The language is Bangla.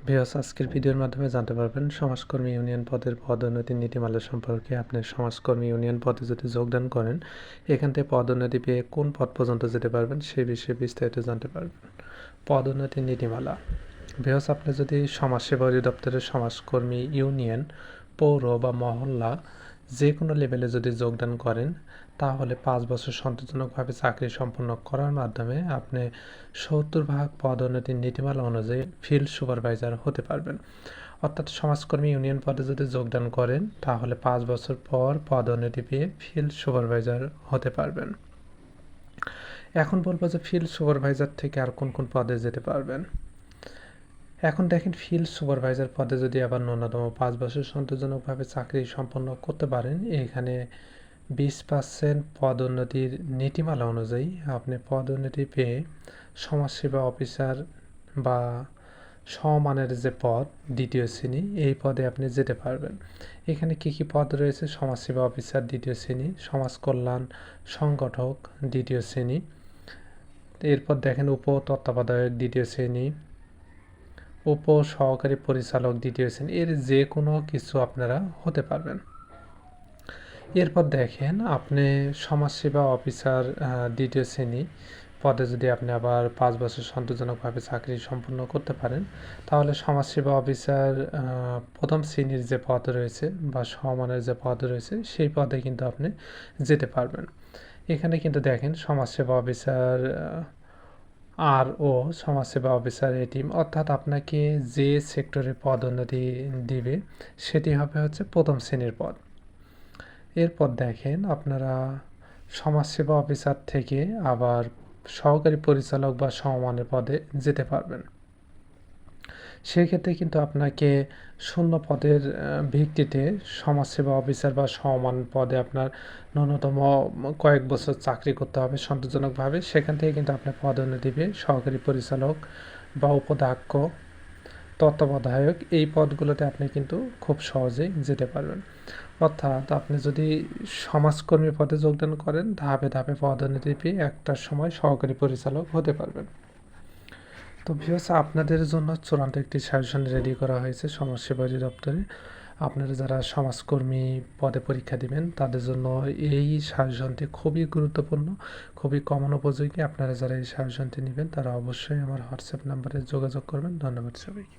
ভিউয়ার্স, আজকের ভিডিওর মাধ্যমে জানতে পারবেন সমাজকর্মী ইউনিয়ন পদের পদোন্নতির নীতিমালা সম্পর্কে। আপনি সমাজকর্মী ইউনিয়ন পদে যদি যোগদান করেন, এখান থেকে পদোন্নতি পেয়ে কোন পদ পর্যন্ত যেতে পারবেন সেই বিষয়ে বিস্তারিত জানতে পারবেন। পদোন্নতির নীতিমালা। ভিউয়ার্স, আপনি যদি সমাজসেবা অধিদপ্তরের সমাজকর্মী ইউনিয়ন, পৌর বা মহল্লা যে কোনো লেভেলে যদি যোগদান করেন, তাহলে 5 বছর সন্তোষজনকভাবে চাকরি সম্পন্ন করার মাধ্যমে আপনি 70% পদোন্নতির নীতিমালা অনুযায়ী ফিল্ড সুপারভাইজার হতে পারবেন। অর্থাৎ সমাজকর্মী ইউনিয়ন পদে যদি যোগদান করেন, তাহলে 5 বছর পর পদোন্নতি পেয়ে ফিল্ড সুপারভাইজার হতে পারবেন। এখন বলবো যে ফিল্ড সুপারভাইজার থেকে আর কোন কোন পদে যেতে পারবেন। এখন দেখেন, ফিল্ড সুপারভাইজার পদে যদি আবার ন্যূনতম 5 বছর সন্তোষজনকভাবে চাকরি সম্পন্ন করতে পারেন, এখানে 20% পদোন্নতির নীতিমালা অনুযায়ী আপনি পদোন্নতি পেয়ে সমাজসেবা অফিসার বা সমমানের যে পদ দ্বিতীয় শ্রেণী, এই পদে আপনি যেতে পারবেন। এখানে কি কি পদ রয়েছে? সমাজসেবা অফিসার দ্বিতীয় শ্রেণী, সমাজ কল্যাণ সংগঠক দ্বিতীয় শ্রেণী, এরপর দেখেন উপ তত্ত্বাবধায়ক দ্বিতীয় শ্রেণী, উপ সহকারী পরিচালক দ্বিতীয় শ্রেণী, এর যে কোনো কিছু আপনারা হতে পারবেন। এরপর দেখেন, আপনি সমাজসেবা অফিসার দ্বিতীয় শ্রেণী পদে যদি আপনি আবার 5 বছর সন্তোষজনকভাবে চাকরি সম্পন্ন করতে পারেন, তাহলে সমাজসেবা অফিসার প্রথম শ্রেণীর যে পদ রয়েছে বা সমমানের যে পদ রয়েছে, সেই পদে কিন্তু আপনি যেতে পারবেন। এখানে কিন্তু দেখেন, সমাজসেবা অফিসার আর ও সমাজসেবা অফিসার এ টিম, অর্থাৎ আপনাকে যে সেক্টরে পদোন্নতি দিবে সেটি হবে হচ্ছে প্রথম শ্রেণীর পদ। এরপর দেখেন, আপনারা সমাজসেবা অফিসার থেকে আবার সহকারী পরিচালক বা সমমানের পদে যেতে পারবেন। সেক্ষেত্রে কিন্তু আপনাকে শূন্য পদের ভিত্তিতে সমাজসেবা অফিসার বা সমমান পদে আপনার ন্যূনতম কয়েক বছর চাকরি করতে হবে সন্তোষজনকভাবে। সেখান থেকে কিন্তু আপনার পদোন্নতি পেয়ে সহকারী পরিচালক বা উপাধ্যক্ষ, তত্ত্বাবধায়ক, এই পদগুলোতে আপনি কিন্তু খুব সহজেই যেতে পারবেন। অর্থাৎ আপনি যদি সমাজকর্মী পদে যোগদান করেন, ধাপে ধাপে পদোন্নতি পেয়ে একটার সময় সহকারী পরিচালক হতে পারবেন। তো ভিউয়ার্স, আপনাদের জন্য চূড়ান্ত একটি সাজেশন রেডি করা হয়েছে সমাজসেবা অধিদপ্তরে। আপনারা যারা সমাজকর্মী পদে পরীক্ষা দিবেন, তাদের জন্য এই সাজেশনটি খুবই গুরুত্বপূর্ণ, খুবই কমন উপযোগী। আপনারা যারা এই সাজেশনটি নেবেন, তারা অবশ্যই আমার হোয়াটসঅ্যাপ নাম্বারে যোগাযোগ করবেন। ধন্যবাদ সবাইকে।